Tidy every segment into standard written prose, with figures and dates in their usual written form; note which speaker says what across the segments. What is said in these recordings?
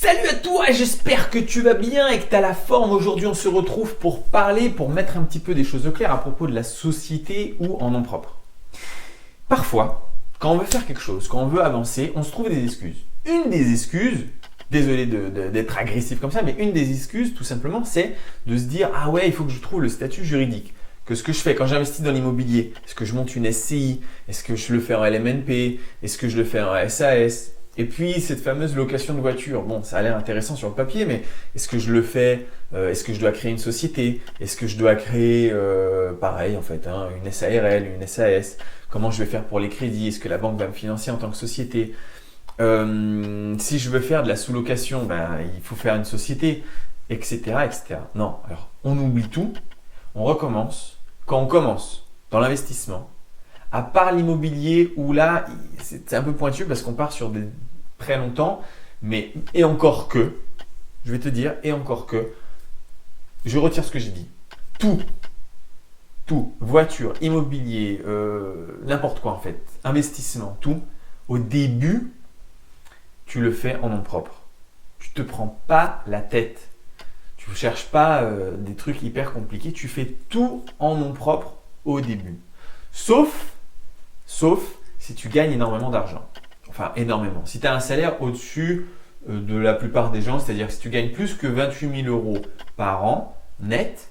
Speaker 1: Salut à toi, j'espère que tu vas bien et que tu as la forme. Aujourd'hui, on se retrouve pour parler, pour mettre un petit peu des choses au clair à propos de la société ou en nom propre. Parfois, quand on veut faire quelque chose, quand on veut avancer, on se trouve des excuses. Une des excuses, désolé d'être agressif comme ça, mais une des excuses, tout simplement, c'est de se dire « Ah ouais, il faut que je trouve le statut juridique. » Que ce que je fais quand j'investis dans l'immobilier, est-ce que je monte une SCI? Est-ce que je le fais en LMNP? Est-ce que je le fais en SAS? Et puis, cette fameuse location de voiture, bon, ça a l'air intéressant sur le papier, mais est-ce que je le fais? Est-ce que je dois créer une société? Est-ce que je dois créer, pareil en fait, hein, une SARL, une SAS? Comment je vais faire pour les crédits? Est-ce que la banque va me financer en tant que société? Si je veux faire de la sous-location, ben, il faut faire une société, etc., etc. Non, alors, on oublie tout, on recommence. Quand on commence dans l'investissement, à part l'immobilier où là, c'est un peu pointu parce qu'on part sur des très longtemps, mais et encore que, je vais te dire, et encore que, je retire ce que j'ai dit. Tout, voiture, immobilier, n'importe quoi en fait, investissement, tout, au début, tu le fais en nom propre. Tu te prends pas la tête. Tu ne cherches pas des trucs hyper compliqués, tu fais tout en nom propre au début. Sauf si tu gagnes énormément d'argent. Enfin, énormément. Si tu as un salaire au-dessus de la plupart des gens, c'est-à-dire que si tu gagnes plus que 28 000 euros par an, net,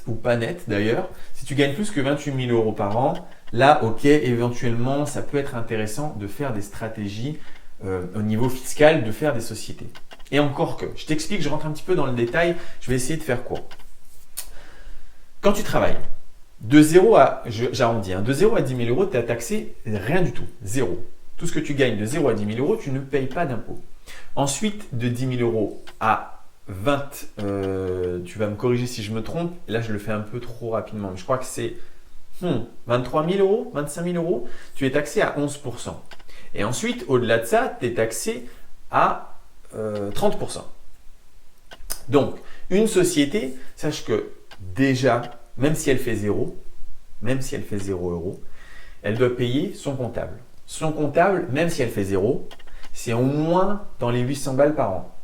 Speaker 1: ou pas net d'ailleurs, si tu gagnes plus que 28 000 euros par an, là, ok, éventuellement, ça peut être intéressant de faire des stratégies au niveau fiscal, de faire des sociétés. Et encore que, je t'explique, je rentre un petit peu dans le détail, je vais essayer de faire court. Quand tu travailles, de 0 à, j'arrondis, de 0 à 10 000 euros, tu as taxé rien du tout, zéro. Tout ce que tu gagnes de 0 à 10 000 euros, tu ne payes pas d'impôt. Ensuite, de 10 000 euros à 20, tu vas me corriger si je me trompe, là je le fais un peu trop rapidement, mais je crois que c'est 23 000 euros, 25 000 euros, tu es taxé à 11%. Et ensuite, au-delà de ça, tu es taxé à 30%. Donc, une société, sache que déjà, même si elle fait 0 euros, elle doit payer son comptable. Son comptable, même si elle fait 0, c'est au moins dans les 800 balles par an.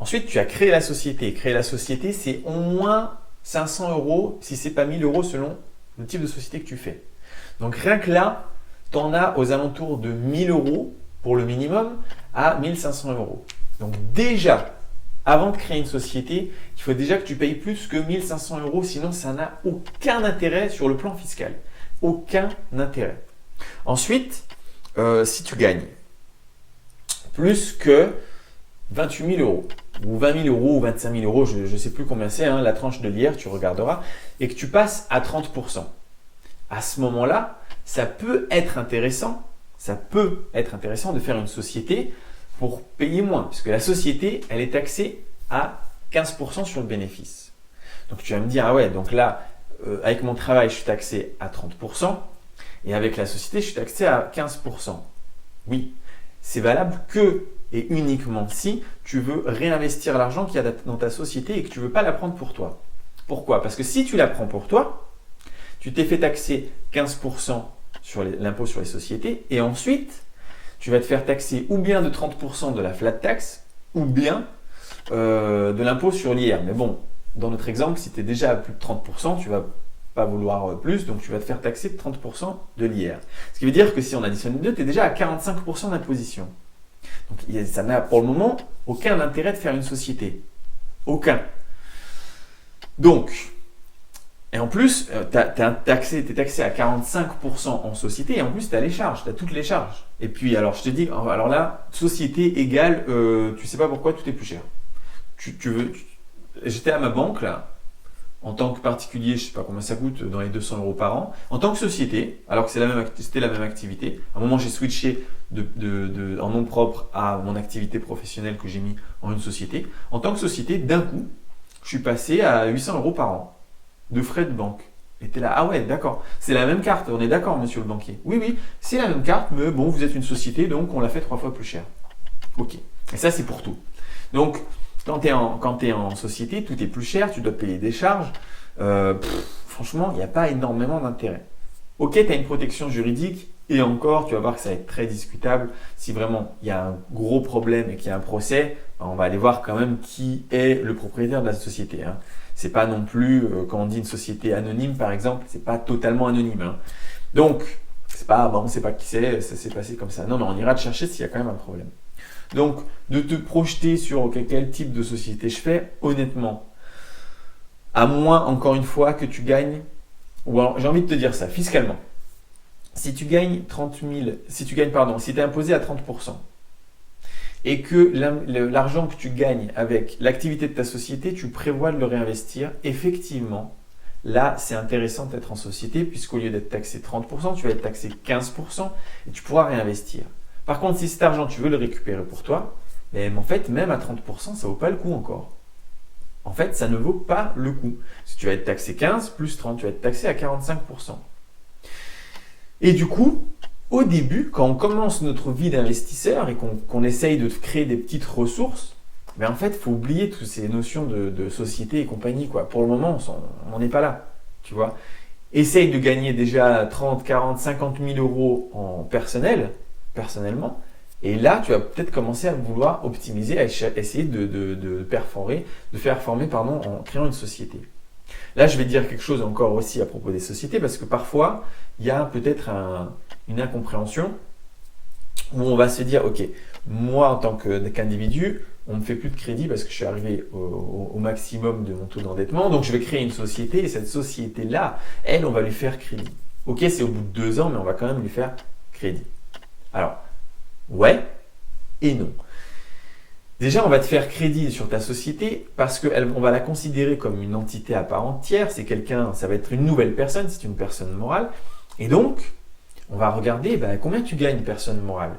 Speaker 1: Ensuite, tu as créé la société. Créer la société, c'est au moins 500 euros, si ce n'est pas 1000 euros selon le type de société que tu fais. Donc, rien que là, tu en as aux alentours de 1000 euros pour le minimum à 1500 euros. Donc, déjà, avant de créer une société, il faut déjà que tu payes plus que 1500 euros, sinon ça n'a aucun intérêt sur le plan fiscal. Aucun intérêt. Ensuite, si tu gagnes plus que 28 000 euros, ou 20 000 euros, ou 25 000 euros, je ne sais plus combien c'est, la tranche de l'IR, tu regarderas, et que tu passes à 30%. À ce moment-là, ça peut être intéressant de faire une société pour payer moins, puisque la société, elle est taxée à 15% sur le bénéfice. Donc tu vas me dire, ah ouais, donc là, avec mon travail, je suis taxé à 30%, et avec la société, je suis taxé à 15%. Oui, c'est valable que et uniquement si tu veux réinvestir l'argent qu'il y a dans ta société et que tu ne veux pas la prendre pour toi. Pourquoi? Parce que si tu la prends pour toi, tu t'es fait taxer 15% sur l'impôt sur les sociétés, et ensuite, tu vas te faire taxer ou bien de 30% de la flat tax, ou bien de l'impôt sur l'IR. Mais bon, dans notre exemple, si tu es déjà à plus de 30%, tu ne vas pas vouloir plus, donc tu vas te faire taxer de 30% de l'IR. Ce qui veut dire que si on additionne les deux, tu es déjà à 45% d'imposition. Donc ça n'a pour le moment aucun intérêt de faire une société. Aucun. Donc, et en plus, tu es taxé à 45% en société, et en plus, tu as les charges, tu as toutes les charges. Et puis, alors, je te dis, alors là, société égale, tu sais pas pourquoi, tout est plus cher. J'étais à ma banque, là, en tant que particulier, je sais pas combien ça coûte, dans les 200 euros par an. En tant que société, alors que c'était la même activité, à un moment, j'ai switché en nom propre à mon activité professionnelle que j'ai mis en une société. En tant que société, d'un coup, je suis passé à 800 euros par an de frais de banque. Et tu es là, ah ouais, d'accord, c'est la même carte, on est d'accord, monsieur le banquier. Oui, c'est la même carte, mais bon, vous êtes une société, donc on l'a fait 3 fois plus cher. Ok, et ça, c'est pour tout. Donc, quand tu es en société, tout est plus cher, tu dois payer des charges. Franchement, il n'y a pas énormément d'intérêt. Ok, tu as une protection juridique Et encore, tu vas voir que ça va être très discutable. Si vraiment il y a un gros problème et qu'il y a un procès, on va aller voir quand même qui est le propriétaire de la société. Hein. C'est pas non plus, quand on dit une société anonyme par exemple, c'est pas totalement anonyme. Hein. Donc, c'est pas, bon, on ne sait pas qui c'est, ça s'est passé comme ça. Non, on ira te chercher s'il y a quand même un problème. Donc, de te projeter sur quel type de société je fais, honnêtement, à moins, encore une fois, que tu gagnes, ou alors j'ai envie de te dire ça, fiscalement. Si tu gagnes 30 000, si tu es imposé à 30%, et que l'argent que tu gagnes avec l'activité de ta société, tu prévois de le réinvestir, effectivement, là, c'est intéressant d'être en société, puisqu'au lieu d'être taxé 30%, tu vas être taxé 15% et tu pourras réinvestir. Par contre, si cet argent, tu veux le récupérer pour toi, mais en fait, même à 30%, ça ne vaut pas le coup encore. En fait, ça ne vaut pas le coup. Si tu vas être taxé 15 plus 30, tu vas être taxé à 45%. Et du coup, au début, quand on commence notre vie d'investisseur et qu'on essaye de créer des petites ressources, mais en fait, il faut oublier toutes ces notions de société et compagnie, quoi. Pour le moment, on n'en est pas là, tu vois. Essaye de gagner déjà 30, 40, 50 000 euros en personnellement, et là, tu vas peut-être commencer à vouloir optimiser, à essayer de performer en créant une société. Là, je vais dire quelque chose encore aussi à propos des sociétés, parce que parfois, il y a peut-être une incompréhension où on va se dire, ok, moi en tant qu'individu, on ne me fait plus de crédit parce que je suis arrivé au maximum de mon taux d'endettement, donc je vais créer une société et cette société-là, elle, on va lui faire crédit. Ok, c'est au bout de 2 ans, mais on va quand même lui faire crédit. Alors, ouais et non. Déjà, on va te faire crédit sur ta société parce qu'on va la considérer comme une entité à part entière. C'est quelqu'un, ça va être une nouvelle personne, c'est une personne morale. Et donc, on va regarder combien tu gagnes personne morale.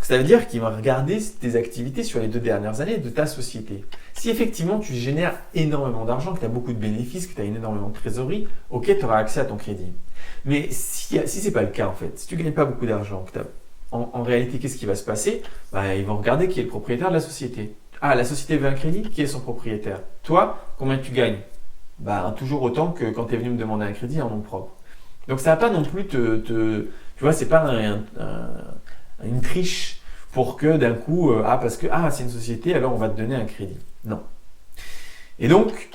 Speaker 1: Ça veut dire qu'il va regarder tes activités sur les 2 dernières années de ta société. Si effectivement tu génères énormément d'argent, que tu as beaucoup de bénéfices, que tu as énormément de trésorerie, ok, tu auras accès à ton crédit. Mais si ce n'est pas le cas en fait, si tu ne gagnes pas beaucoup d'argent, en réalité, qu'est-ce qui va se passer? Ils vont regarder qui est le propriétaire de la société. Ah, la société veut un crédit, qui est son propriétaire? Toi, combien tu gagnes? Toujours autant que quand tu es venu me demander un crédit en nom propre. Donc ça ne va pas non plus tu vois, c'est pas une triche pour que d'un coup, c'est une société, alors on va te donner un crédit. Non. Et donc,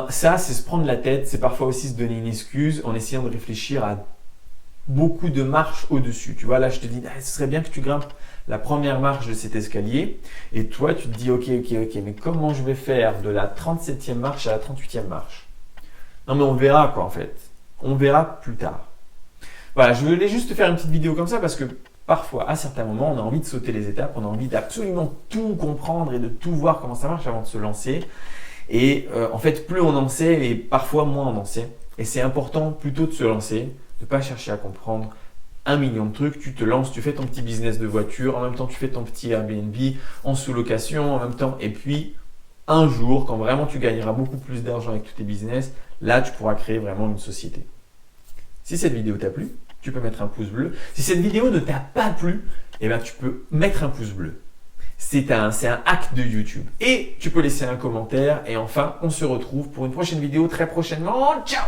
Speaker 1: ça, c'est se prendre la tête, c'est parfois aussi se donner une excuse en essayant de réfléchir à beaucoup de marches au-dessus. Tu vois, là, je te dis, ce serait bien que tu grimpes la première marche de cet escalier. Et toi, tu te dis, ok, mais comment je vais faire de la 37e marche à la 38e marche? Non, mais on verra quoi, en fait. On verra plus tard. Voilà, je voulais juste te faire une petite vidéo comme ça parce que parfois, à certains moments, on a envie de sauter les étapes, on a envie d'absolument tout comprendre et de tout voir comment ça marche avant de se lancer. Et en fait, plus on en sait et parfois moins on en sait. Et c'est important plutôt de se lancer, de ne pas chercher à comprendre 1 million de trucs. Tu te lances, tu fais ton petit business de voiture, en même temps tu fais ton petit Airbnb en sous-location, en même temps. Et puis, un jour, quand vraiment tu gagneras beaucoup plus d'argent avec tous tes business, là, tu pourras créer vraiment une société. Si cette vidéo t'a plu, tu peux mettre un pouce bleu. Si cette vidéo ne t'a pas plu, tu peux mettre un pouce bleu. C'est un hack de YouTube. Et tu peux laisser un commentaire. Et enfin, on se retrouve pour une prochaine vidéo très prochainement. Ciao!